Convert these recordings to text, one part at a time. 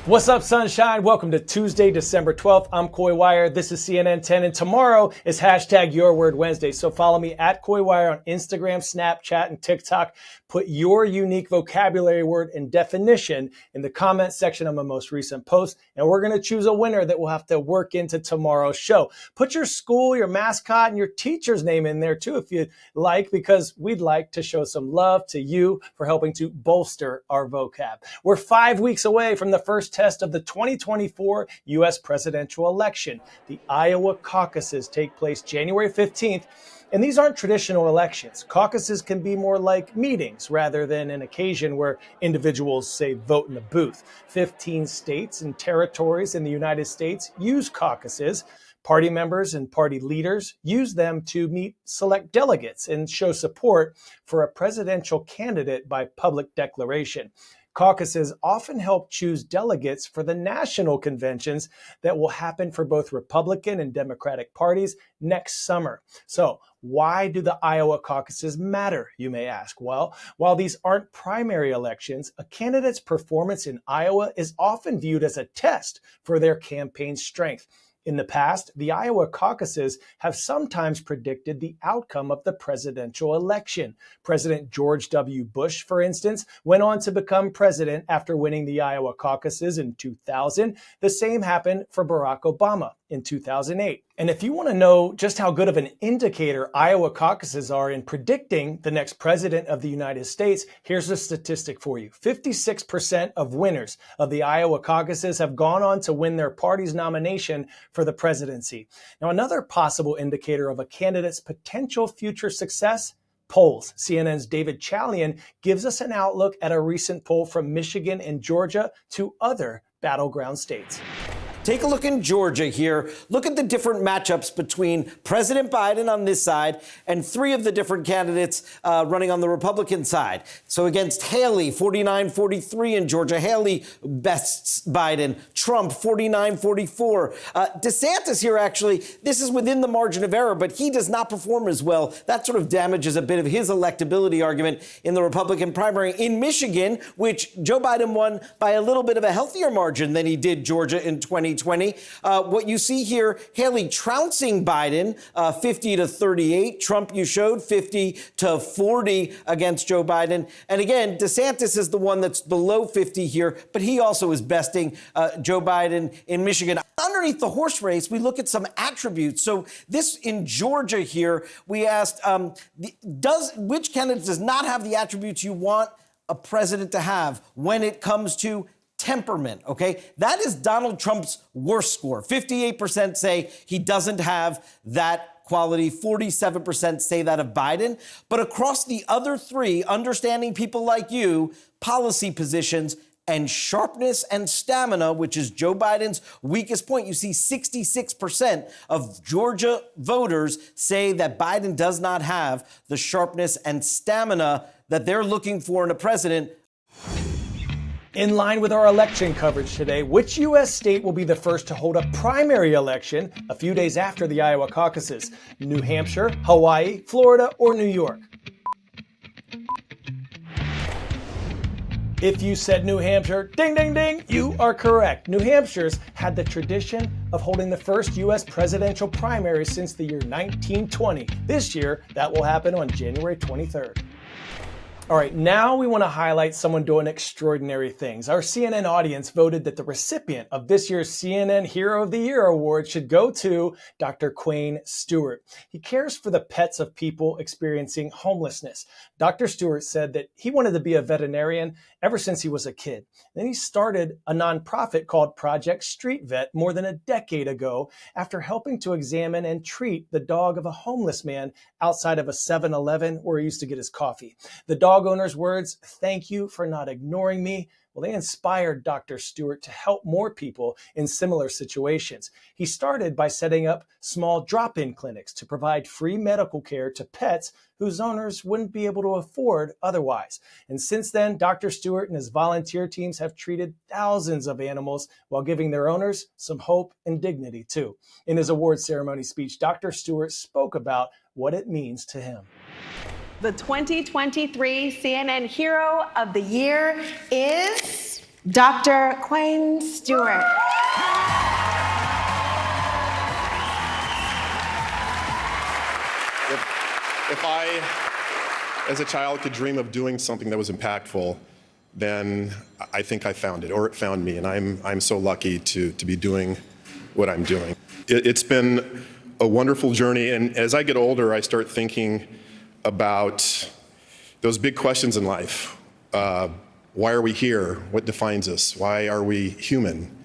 What's up, sunshine? Welcome to Tuesday, December 12th. I'm Coy Wire. This is CNN 10, and tomorrow is hashtag Your Word Wednesday. So follow me at Coy Wire on Instagram, Snapchat, and TikTok. Put your unique vocabulary word and definition in the comment section of my most recent post, and we're going to choose a winner that we'll have to work into tomorrow's show. Put your school, your mascot, and your teacher's name in there too if you'd like, because we'd like to show some love to you for helping to bolster our vocab. We're 5 weeks away from the first test of the 2024 U.S. presidential election. The Iowa caucuses take place January 15th. And these aren't traditional elections. Caucuses can be more like meetings rather than an occasion where individuals, say, vote in a booth. 15 states and territories in the United States use caucuses. Party members and party leaders use them to meet select delegates and show support for a presidential candidate by public declaration. Caucuses often help choose delegates for the national conventions that will happen for both Republican and Democratic parties next summer. So why do the Iowa caucuses matter, you may ask? Well, while these aren't primary elections, a candidate's performance in Iowa is often viewed as a test for their campaign strength. In the past, the Iowa caucuses have sometimes predicted the outcome of the presidential election. President George W. Bush, for instance, went on to become president after winning the Iowa caucuses in 2000. The same happened for Barack Obama in 2008. And if you want to know just how good of an indicator Iowa caucuses are in predicting the next president of the United States, here's a statistic for you. 56% of winners of the Iowa caucuses have gone on to win their party's nomination for the presidency. Now, another possible indicator of a candidate's potential future success: polls. CNN's David Chalian gives us an outlook at a recent poll from Michigan and Georgia to other battleground states. Take a look in Georgia here. Look at the different matchups between President Biden on this side and three of the different candidates running on the Republican side. So against Haley, 49-43 in Georgia. Haley bests Biden. Trump, 49-44. DeSantis here, actually, this is within the margin of error, but he does not perform as well. That sort of damages a bit of his electability argument in the Republican primary. In Michigan, which Joe Biden won by a little bit of a healthier margin than he did Georgia in 2020. What you see here, Haley trouncing Biden 50-38. Trump, you showed 50-40 against Joe Biden. And again, DeSantis is the one that's below 50 here, but he also is besting Joe Biden in Michigan. Underneath the horse race, we look at some attributes. So this in Georgia here, we asked, which candidate does not have the attributes you want a president to have when it comes to temperament, okay? That is Donald Trump's worst score. 58% say he doesn't have that quality. 47% say that of Biden. But across the other three, understanding people like you, policy positions, and sharpness and stamina, which is Joe Biden's weakest point, you see 66% of Georgia voters say that Biden does not have the sharpness and stamina that they're looking for in a president. In line with our election coverage today, which U.S. state will be the first to hold a primary election a few days after the Iowa caucuses? New Hampshire, Hawaii, Florida, or New York? If you said New Hampshire, ding, ding, ding, you are correct. New Hampshire's had the tradition of holding the first U.S. presidential primary since the year 1920. This year, that will happen on January 23rd. All right, now we want to highlight someone doing extraordinary things. Our CNN audience voted that the recipient of this year's CNN Hero of the Year award should go to Dr. Quayne Stewart. He cares for the pets of people experiencing homelessness. Dr. Stewart said that he wanted to be a veterinarian ever since he was a kid. Then he started a nonprofit called Project Street Vet more than a decade ago after helping to examine and treat the dog of a homeless man outside of a 7-Eleven where he used to get his coffee. The dog owner's words, "Thank you for not ignoring me," well, they inspired Dr. Stewart to help more people in similar situations. He started by setting up small drop-in clinics to provide free medical care to pets whose owners wouldn't be able to afford otherwise. And since then, Dr. Stewart and his volunteer teams have treated thousands of animals while giving their owners some hope and dignity too. In his award ceremony speech, Dr. Stewart spoke about what it means to him. The 2023 CNN Hero of the Year is Dr. Quayne Stewart. If I, as a child, could dream of doing something that was impactful, then I think I found it, or it found me, and I'm so lucky to be doing what I'm doing. It's been a wonderful journey, and as I get older, I start thinking about those big questions in life. Why are we here? What defines us? Why are we human?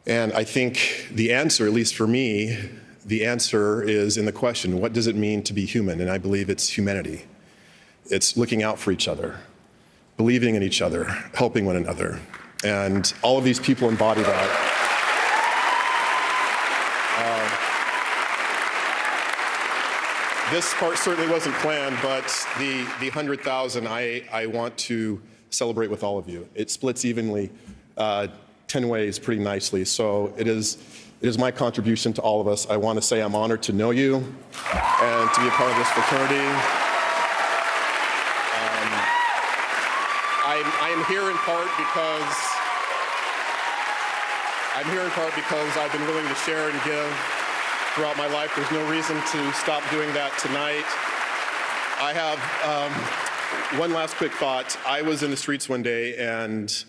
And I think the answer, at least for me, the answer is in the question, what does it mean to be human? And I believe it's humanity. It's looking out for each other, believing in each other, helping one another. And all of these people embody that. This part certainly wasn't planned, but the 100,000 I want to celebrate with all of you. It splits evenly 10 ways pretty nicely. So it is my contribution to all of us. I want to say I'm honored to know you and to be a part of this fraternity. I am here in part because I've been willing to share and give throughout my life. There's no reason to stop doing that tonight. I have one last quick thought. I was in the streets one day, and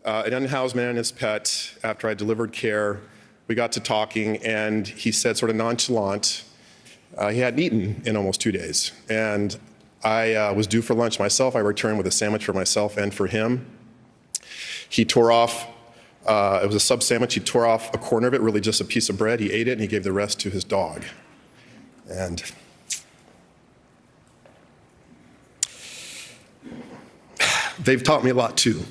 an unhoused man and his pet, after I delivered care, we got to talking, and he said sort of nonchalant, he hadn't eaten in almost 2 days. And I was due for lunch myself. I returned with a sandwich for myself and for him. He tore off, it was a sub sandwich, he tore off a corner of it, really just a piece of bread. He ate it and he gave the rest to his dog. And they've taught me a lot too.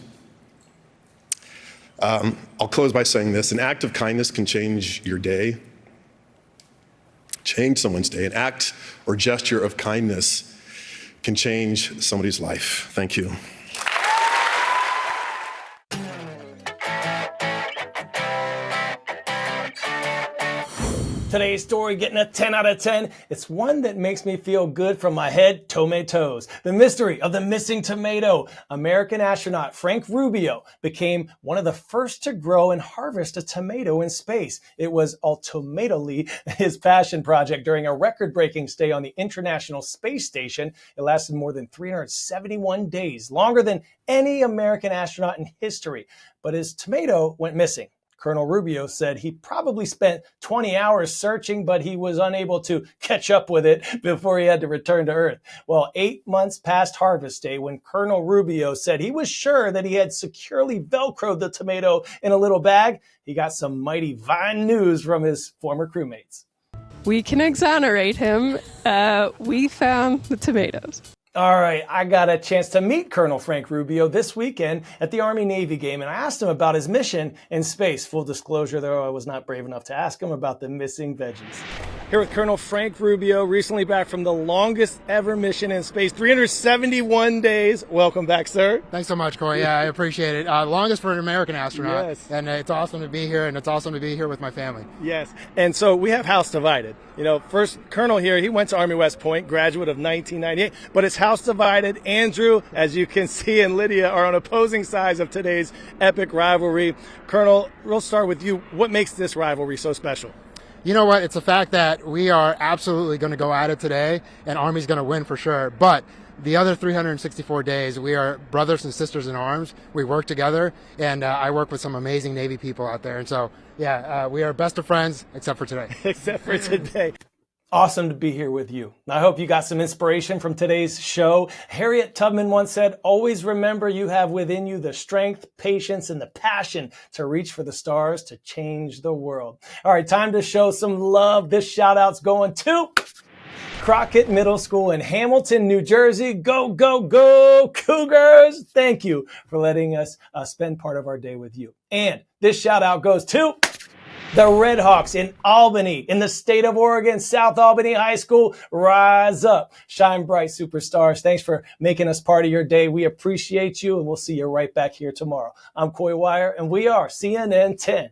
I'll close by saying this: an act of kindness can change your day, change someone's day. An act or gesture of kindness can change somebody's life. Thank you. Today's story getting a 10 out of 10. It's one that makes me feel good from my head to my toes. The mystery of the missing tomato. American astronaut Frank Rubio became one of the first to grow and harvest a tomato in space. It was ultimately his passion project during a record-breaking stay on the International Space Station. It lasted more than 371 days, longer than any American astronaut in history. But his tomato went missing. Colonel Rubio said he probably spent 20 hours searching, but he was unable to catch up with it before he had to return to Earth. Well, 8 months past harvest day, when Colonel Rubio said he was sure that he had securely Velcroed the tomato in a little bag, he got some mighty fine news from his former crewmates. We can exonerate him. We found the tomatoes. All right, I got a chance to meet Colonel Frank Rubio this weekend at the Army-Navy game, and I asked him about his mission in space. Full disclosure, though, I was not brave enough to ask him about the missing veggies. Here with Colonel Frank Rubio, recently back from the longest ever mission in space, 371 days. Welcome back, sir. Thanks so much, Corey. Yeah, I appreciate it. Longest for an American astronaut. Yes. And it's awesome to be here, and it's awesome to be here with my family. Yes. And so we have house divided. You know, first Colonel here, he went to Army West Point, graduate of 1998, but it's house divided. Andrew, as you can see, and Lydia are on opposing sides of today's epic rivalry. Colonel, we'll start with you. What makes this rivalry so special? You know what? It's the fact that we are absolutely going to go at it today, and Army's going to win for sure. But the other 364 days, we are brothers and sisters in arms. We work together, and I work with some amazing Navy people out there. And so, yeah, we are best of friends, except for today. Except for today. Awesome to be here with you. I hope you got some inspiration from today's show. Harriet Tubman once said, always remember you have within you the strength, patience, and the passion to reach for the stars to change the world. All right, time to show some love. This shout out's going to Crockett Middle School in Hamilton, New Jersey. Go, go, go, Cougars. Thank you for letting us spend part of our day with you. And this shout out goes to the Redhawks in Albany, in the state of Oregon, South Albany High School. Rise up. Shine bright, superstars. Thanks for making us part of your day. We appreciate you, and we'll see you right back here tomorrow. I'm Coy Wire, and we are CNN 10.